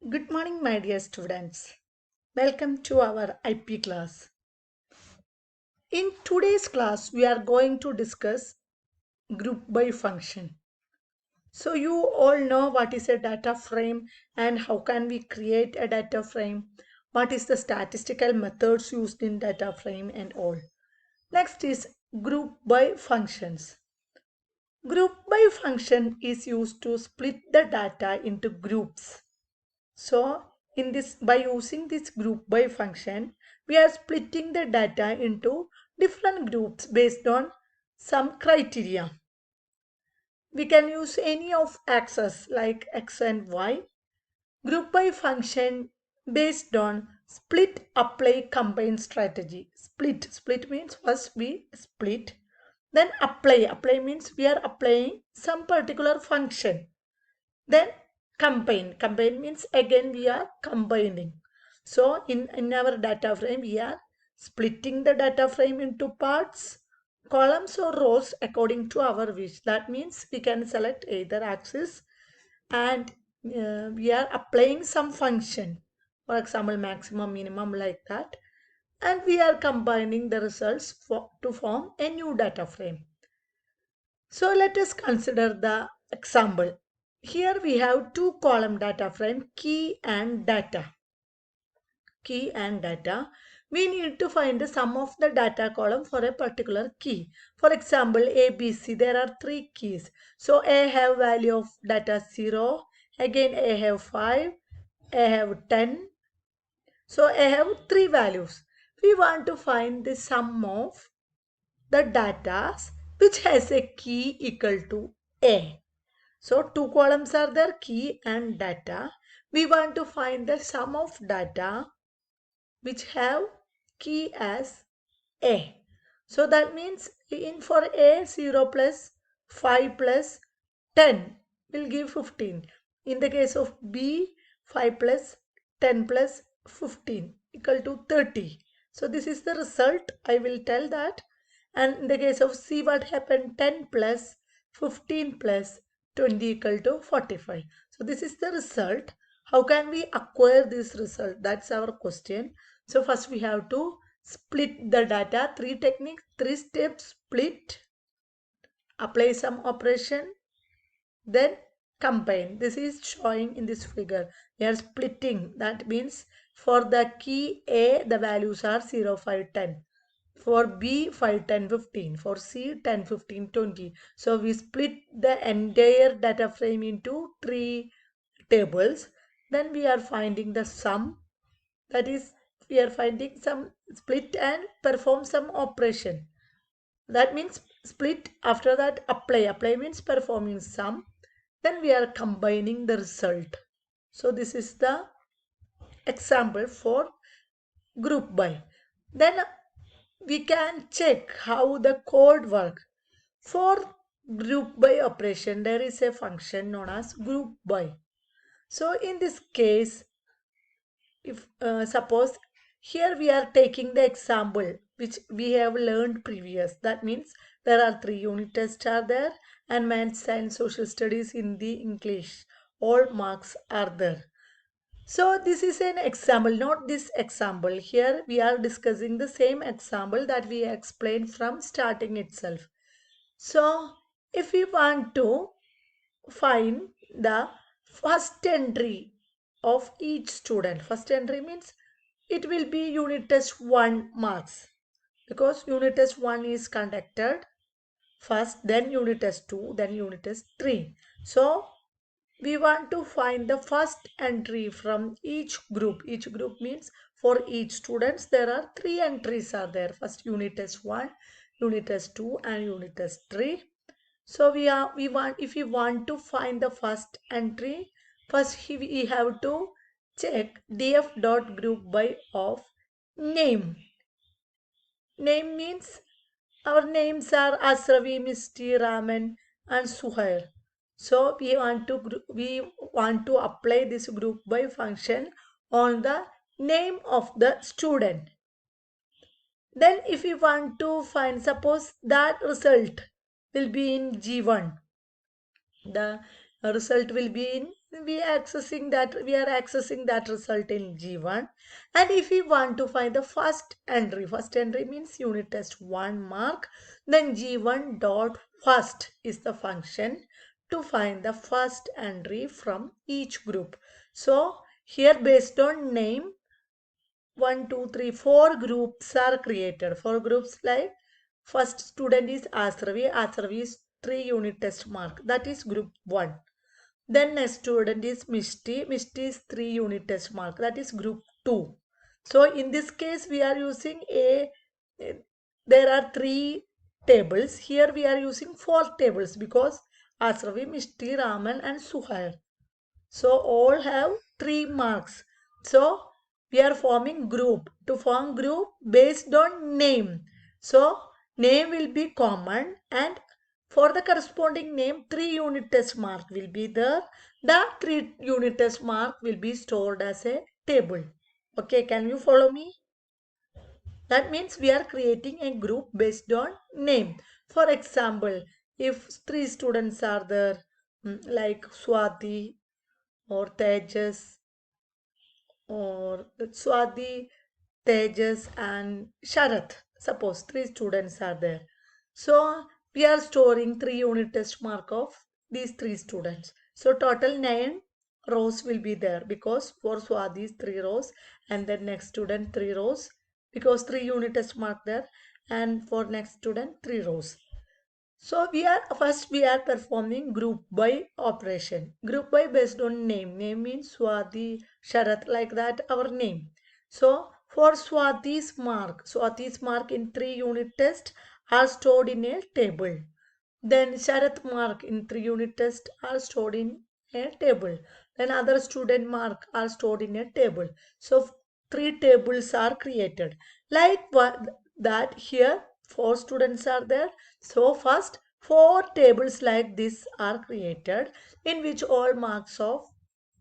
Good morning, my dear students. Welcome to our IP class. In today's class, we are going to discuss group by function. So you all know what is a data frame and how can we create a data frame, what is the statistical methods used in data frame and all. Next is group by functions. Group by function is used to split the data into groups. So in this, by using this group by function, we are splitting the data into different groups based on some criteria. We can use any of axes like x and y. Group by function based on split, apply, combine strategy. Split means first we split, then apply means we are applying some particular function. Then combine means again we are combining. So in our data frame we are splitting the data frame into parts, columns or rows according to our wish. That means we can select either axis and we are applying some function, for example maximum, minimum, like that, and we are combining the results to form a new data frame. So let us consider the example. Here we have two column data frame, key and data. Key and data. We need to find the sum of the data column for a particular key. For example, A, B, C, there are three keys. So A have value of data 0, again A have 5, A have 10. So A have three values. We want to find the sum of the data which has a key equal to A. So two columns are there, key and data. We want to find the sum of data which have key as A. So that means in for A, 0 plus 5 plus 10 will give 15. In the case of B, 5 plus 10 plus 15 equal to 30. So this is the result. I will tell that. And in the case of C, what happened? 10 plus 15 plus 20 equal to 45. So this is the result. How can we acquire this result? That's our question. So first we have to split the data. Three techniques, three steps: split, apply some operation, then combine. This is showing in this figure. We are splitting. That means for the key A, the values are 0, 5, 10. For B, 5, 10, 15. For C, 10, 15, 20. So we split the entire data frame into three tables. Then we are finding the sum. That is, we are finding some split and perform some operation. That means split, after that apply means performing sum, then we are combining the result. So this is the example for group by. Then we can check how the code works. For group by operation, there is a function known as group by. So in this case, if suppose here we are taking the example which we have learned previous. That means there are three unit tests are there and maths, science, social studies, Hindi, English. All marks are there. So this is an example, not this example. Here we are discussing the same example that we explained from starting itself. So if we want to find the first entry of each student, first entry means it will be unit test 1 marks, because unit test 1 is conducted first, then unit test 2, then unit test 3. So we want to find the first entry from each group. Each group means for each students there are three entries are there. First unit test 1, unit test 2 and unit test 3. So if we want to find the first entry, first we have to check df dot group by of name. Name means our names are Asravi, Misty, Raman and Suhair. So we want to apply this group by function on the name of the student. Then if we want to find, suppose that result will be in G1. The result will be in we are accessing that result in G1. And if we want to find the first entry means unit test 1 mark, then G1 dot first is the function to find the first entry from each group. So here based on name, 1, 2, 3, 4 groups are created. 4 groups like first student is Asravi. Asravi is 3 unit test mark. That is group 1. Then next student is Mishti. Mishti is 3 unit test mark. That is group 2. So in this case we are using there are 3 tables. Here we are using 4 tables because Asravi, Mishti, Raman and Suhair. So all have 3 marks. So we are forming group. To form group based on name. So name will be common, and for the corresponding name 3 unit test mark will be there. The 3 unit test mark will be stored as a table. Okay, can you follow me? That means we are creating a group based on name. For example, if 3 students are there, like Swati or Tejas or Swati, Tejas and Sharath. Suppose 3 students are there. So we are storing 3 unit test mark of these 3 students. So total 9 rows will be there because for Swati is 3 rows and then next student 3 rows because 3 unit test mark there, and for next student 3 rows. So we are performing group by operation. Group by based on name. Name means Swati, Sharath, like that our name. So for Swati's mark in 3 unit test are stored in a table. Then Sharath mark in 3 unit test are stored in a table. Then other student mark are stored in a table. So 3 tables are created. Like that here 4 students are there. So first 4 tables like this are created in which all marks of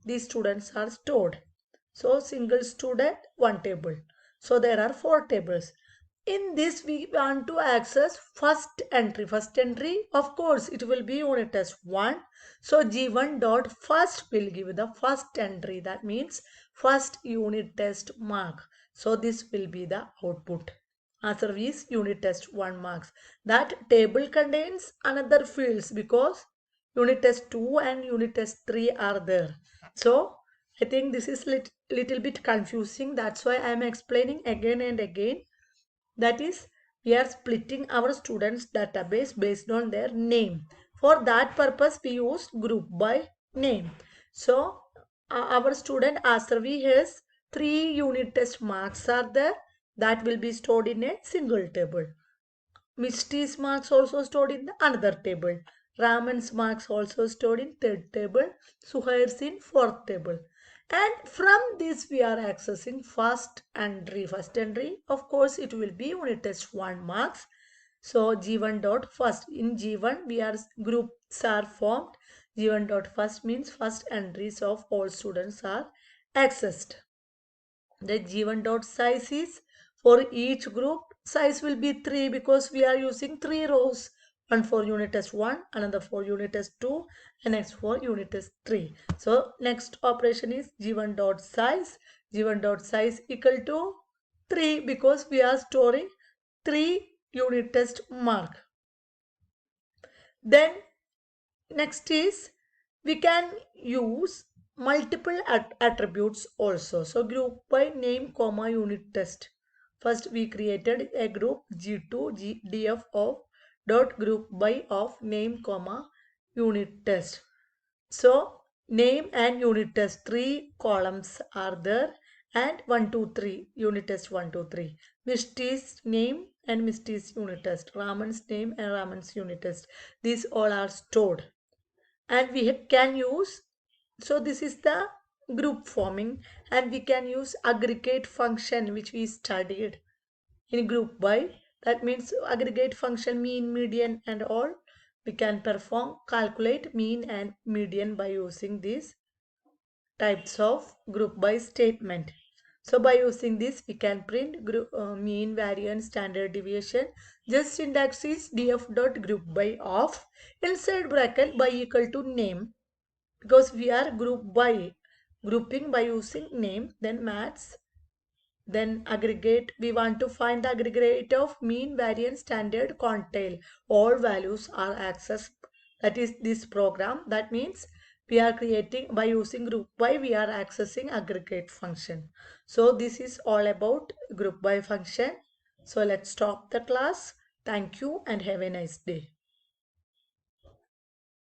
these students are stored. So single student, 1 table. So there are 4 tables. In this we want to access first entry. First entry, of course, it will be unit test 1. So G1 dot first will give the first entry. That means first unit test mark. So this will be the output. Answer is unit test 1 marks. That table contains another fields because unit test 2 and unit test 3 are there. So I think this is little bit confusing. That's why I am explaining again and again. That is, we are splitting our students database based on their name. For that purpose we use group by name. So our student Asravi has 3 unit test marks are there, that will be stored in a single table. Misty's marks also stored in the another table. Raman's marks also stored in third table. Suhair's in fourth table. And from this we are accessing first entry. First entry, of course, it will be unit test 1 marks. So G1 dot first. In G1 we are groups are formed. G1 dot first means first entries of all students are accessed. The G1 dot size is for each group size will be 3 because we are using 3 rows. One for unit test 1, another for unit test 2, and next for unit test 3. So next operation is G1 dot size. G1 dot size equal to 3 because we are storing 3 unit test mark. Then next is we can use multiple attributes also. So group by name comma unit test. First we created a group G2 GDF of dot group by of name comma unit test. So name and unit test 3 columns are there, and 1 2 3 unit test 1 2 3. Misty's name and Misty's unit test, Raman's name and Raman's unit test, these all are stored. And we can use, so this is the group forming, and we can use aggregate function which we studied in group by. That means aggregate function, mean, median and all. We can calculate mean and median by using these types of group by statement. So by using this we can print group, mean, variance, standard deviation. Just syntax is df dot group by of inside bracket by equal to name, because we are grouping by using name, then maths, then aggregate. We want to find the aggregate of mean, variance, standard, quantile. All values are accessed. That is this program. That means we are creating by using group by, we are accessing aggregate function. So this is all about group by function. So let's stop the class. Thank you and have a nice day.